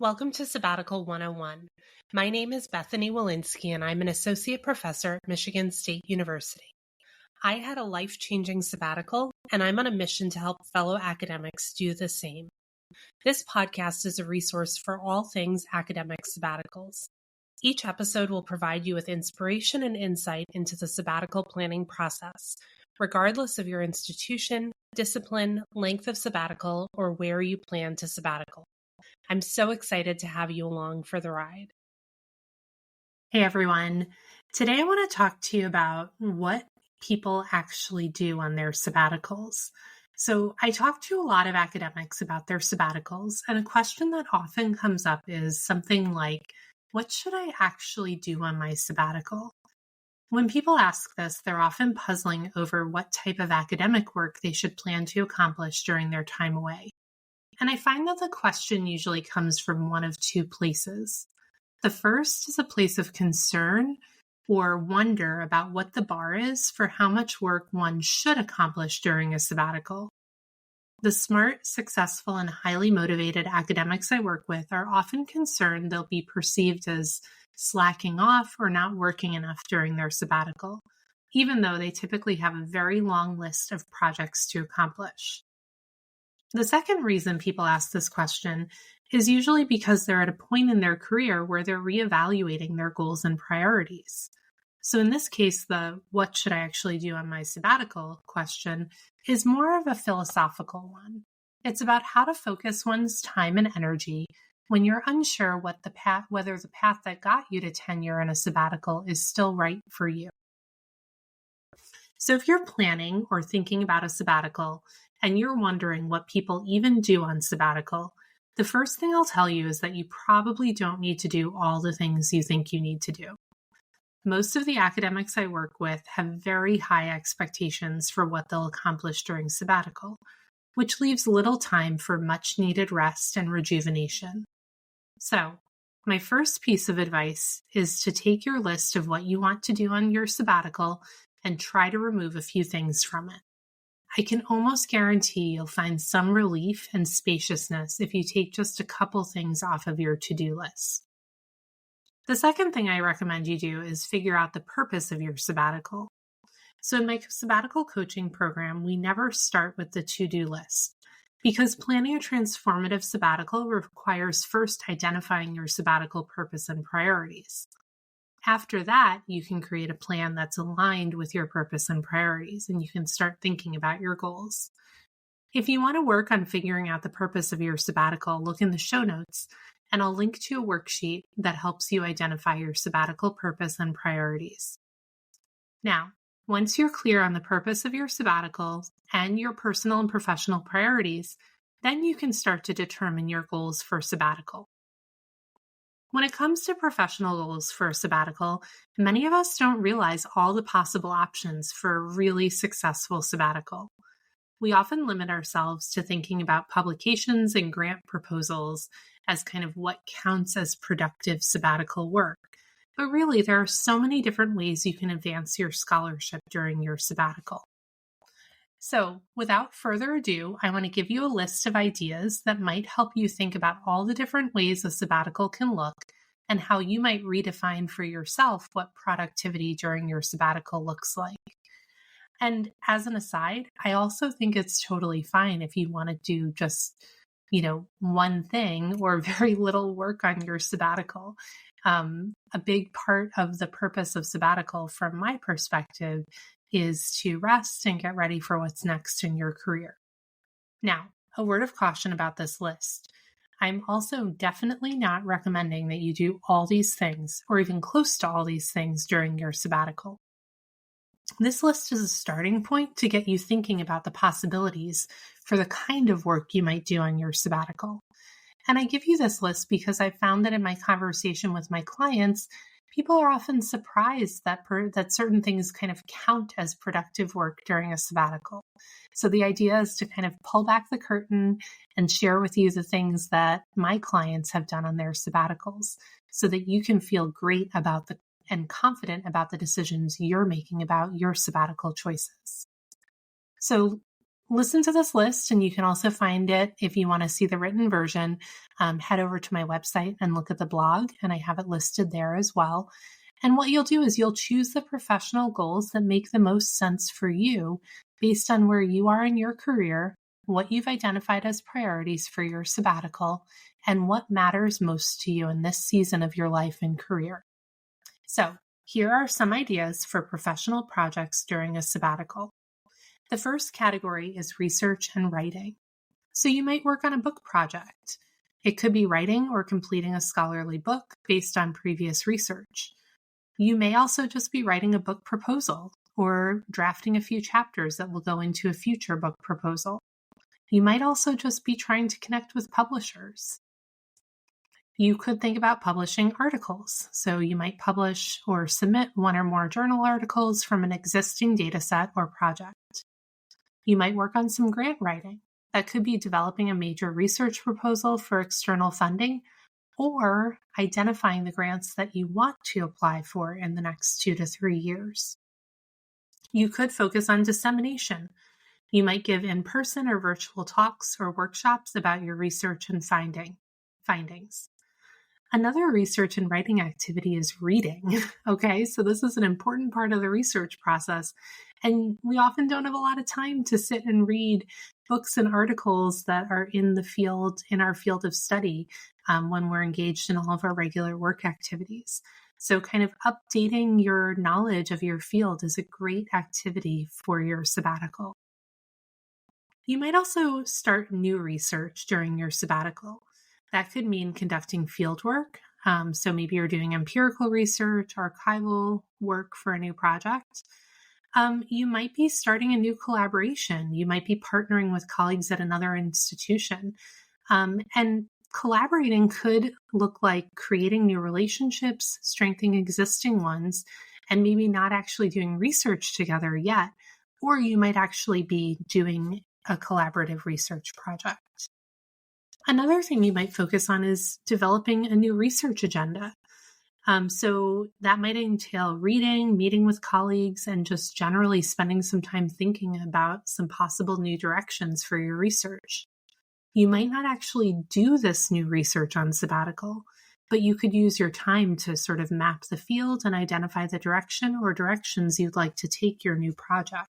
Welcome to Sabbatical 101. My name is Bethany Walensky, and I'm an associate professor at Michigan State University. I had a life-changing sabbatical, and I'm on a mission to help fellow academics do the same. This podcast is a resource for all things academic sabbaticals. Each episode will provide you with inspiration and insight into the sabbatical planning process, regardless of your institution, discipline, length of sabbatical, or where you plan to sabbatical. I'm so excited to have you along for the ride. Hey everyone. Today I want to talk to you about what people actually do on their sabbaticals. So I talk to a lot of academics about their sabbaticals, and a question that often comes up is something like, what should I actually do on my sabbatical? When people ask this, they're often puzzling over what type of academic work they should plan to accomplish during their time away. And I find that the question usually comes from one of two places. The first is a place of concern or wonder about what the bar is for how much work one should accomplish during a sabbatical. The smart, successful, and highly motivated academics I work with are often concerned they'll be perceived as slacking off or not working enough during their sabbatical, even though they typically have a very long list of projects to accomplish. The second reason people ask this question is usually because they're at a point in their career where they're reevaluating their goals and priorities. So in this case, the what should I actually do on my sabbatical question is more of a philosophical one. It's about how to focus one's time and energy when you're unsure whether the path that got you to tenure in a sabbatical is still right for you. So if you're planning or thinking about a sabbatical, and you're wondering what people even do on sabbatical, the first thing I'll tell you is that you probably don't need to do all the things you think you need to do. Most of the academics I work with have very high expectations for what they'll accomplish during sabbatical, which leaves little time for much needed rest and rejuvenation. So, my first piece of advice is to take your list of what you want to do on your sabbatical and try to remove a few things from it. I can almost guarantee you'll find some relief and spaciousness if you take just a couple things off of your to-do list. The second thing I recommend you do is figure out the purpose of your sabbatical. So in my sabbatical coaching program, we never start with the to-do list because planning a transformative sabbatical requires first identifying your sabbatical purpose and priorities. After that, you can create a plan that's aligned with your purpose and priorities, and you can start thinking about your goals. If you want to work on figuring out the purpose of your sabbatical, look in the show notes, and I'll link to a worksheet that helps you identify your sabbatical purpose and priorities. Now, once you're clear on the purpose of your sabbatical and your personal and professional priorities, then you can start to determine your goals for sabbatical. When it comes to professional goals for a sabbatical, many of us don't realize all the possible options for a really successful sabbatical. We often limit ourselves to thinking about publications and grant proposals as kind of what counts as productive sabbatical work. But really, there are so many different ways you can advance your scholarship during your sabbatical. So, without further ado, I want to give you a list of ideas that might help you think about all the different ways a sabbatical can look and how you might redefine for yourself what productivity during your sabbatical looks like. And as an aside, I also think it's totally fine if you want to do just, one thing or very little work on your sabbatical. A big part of the purpose of sabbatical, from my perspective, is to rest and get ready for what's next in your career. Now, a word of caution about this list. I'm also definitely not recommending that you do all these things or even close to all these things during your sabbatical. This list is a starting point to get you thinking about the possibilities for the kind of work you might do on your sabbatical. And I give you this list because I found that in my conversation with my clients, people are often surprised that certain things kind of count as productive work during a sabbatical. So the idea is to kind of pull back the curtain and share with you the things that my clients have done on their sabbaticals so that you can feel great about and confident about the decisions you're making about your sabbatical choices. So listen to this list, and you can also find it if you want to see the written version. Head over to my website and look at the blog, and I have it listed there as well. And what you'll do is you'll choose the professional goals that make the most sense for you based on where you are in your career, what you've identified as priorities for your sabbatical, and what matters most to you in this season of your life and career. So, here are some ideas for professional projects during a sabbatical. The first category is research and writing. So you might work on a book project. It could be writing or completing a scholarly book based on previous research. You may also just be writing a book proposal or drafting a few chapters that will go into a future book proposal. You might also just be trying to connect with publishers. You could think about publishing articles. So you might publish or submit one or more journal articles from an existing dataset or project. You might work on some grant writing. That could be developing a major research proposal for external funding or identifying the grants that you want to apply for in the next 2 to 3 years. You could focus on dissemination. You might give in-person or virtual talks or workshops about your research and findings. Another research and writing activity is reading. Okay, so this is an important part of the research process. And we often don't have a lot of time to sit and read books and articles that are in our field of study when we're engaged in all of our regular work activities. So kind of updating your knowledge of your field is a great activity for your sabbatical. You might also start new research during your sabbatical. That could mean conducting field work. So maybe you're doing empirical research, archival work for a new project. You might be starting a new collaboration. You might be partnering with colleagues at another institution. And collaborating could look like creating new relationships, strengthening existing ones, and maybe not actually doing research together yet. Or you might actually be doing a collaborative research project. Another thing you might focus on is developing a new research agenda. So that might entail reading, meeting with colleagues, and just generally spending some time thinking about some possible new directions for your research. You might not actually do this new research on sabbatical, but you could use your time to sort of map the field and identify the direction or directions you'd like to take your new project.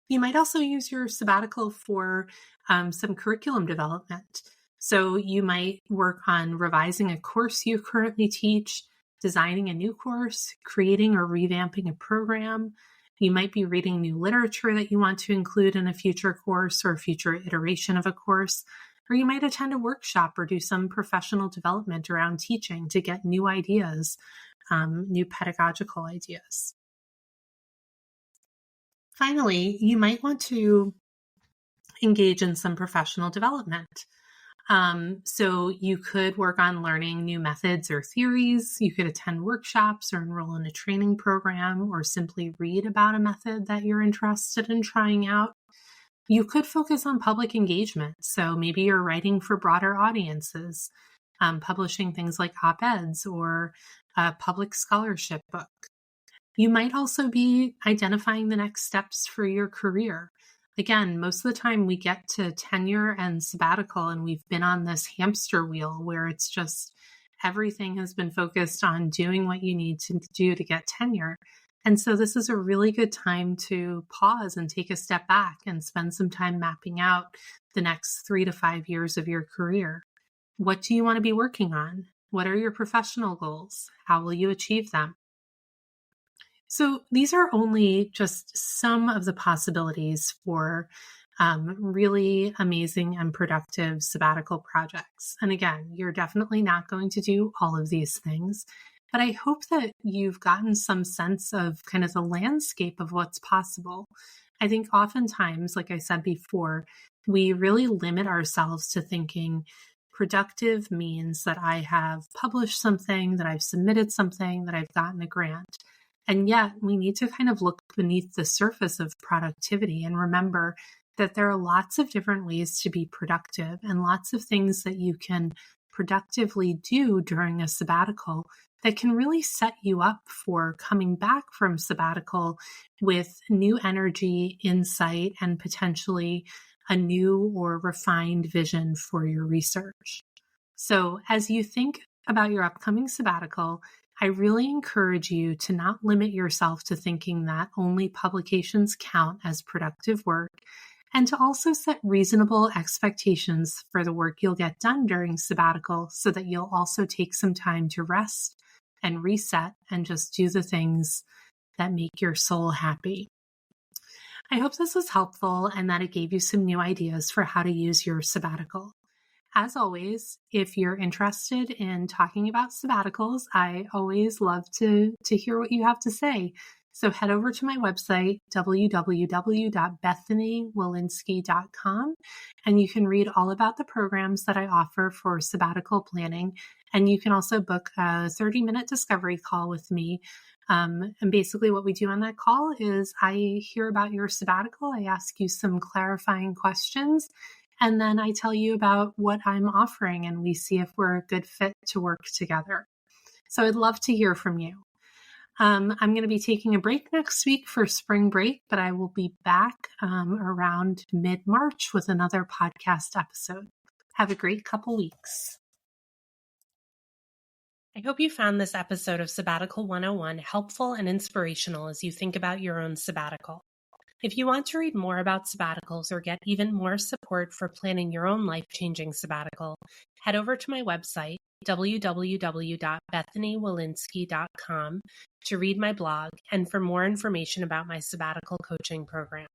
You might also use your sabbatical for some curriculum development. So you might work on revising a course you currently teach, designing a new course, creating or revamping a program. You might be reading new literature that you want to include in a future course or a future iteration of a course. Or you might attend a workshop or do some professional development around teaching to get new ideas, new pedagogical ideas. Finally, you might want to engage in some professional development. So you could work on learning new methods or theories. You could attend workshops or enroll in a training program or simply read about a method that you're interested in trying out. You could focus on public engagement. So maybe you're writing for broader audiences, publishing things like op-eds or a public scholarship book. You might also be identifying the next steps for your career. Again, most of the time we get to tenure and sabbatical and we've been on this hamster wheel where it's just everything has been focused on doing what you need to do to get tenure. And so this is a really good time to pause and take a step back and spend some time mapping out the next 3 to 5 years of your career. What do you want to be working on? What are your professional goals? How will you achieve them? So these are only just some of the possibilities for really amazing and productive sabbatical projects. And again, you're definitely not going to do all of these things, but I hope that you've gotten some sense of kind of the landscape of what's possible. I think oftentimes, like I said before, we really limit ourselves to thinking productive means that I have published something, that I've submitted something, that I've gotten a grant. And yet we need to kind of look beneath the surface of productivity and remember that there are lots of different ways to be productive and lots of things that you can productively do during a sabbatical that can really set you up for coming back from sabbatical with new energy, insight, and potentially a new or refined vision for your research. So as you think about your upcoming sabbatical, I really encourage you to not limit yourself to thinking that only publications count as productive work, and to also set reasonable expectations for the work you'll get done during sabbatical so that you'll also take some time to rest and reset and just do the things that make your soul happy. I hope this was helpful and that it gave you some new ideas for how to use your sabbatical. As always, if you're interested in talking about sabbaticals, I always love to hear what you have to say. So head over to my website, www.bethanywolinsky.com, and you can read all about the programs that I offer for sabbatical planning. And you can also book a 30-minute discovery call with me. And basically what we do on that call is I hear about your sabbatical. I ask you some clarifying questions, and then I tell you about what I'm offering, and we see if we're a good fit to work together. So I'd love to hear from you. I'm going to be taking a break next week for spring break, but I will be back around mid-March with another podcast episode. Have a great couple weeks. I hope you found this episode of Sabbatical 101 helpful and inspirational as you think about your own sabbatical. If you want to read more about sabbaticals or get even more support for planning your own life-changing sabbatical, head over to my website, www.bethanywolinsky.com, to read my blog and for more information about my sabbatical coaching program.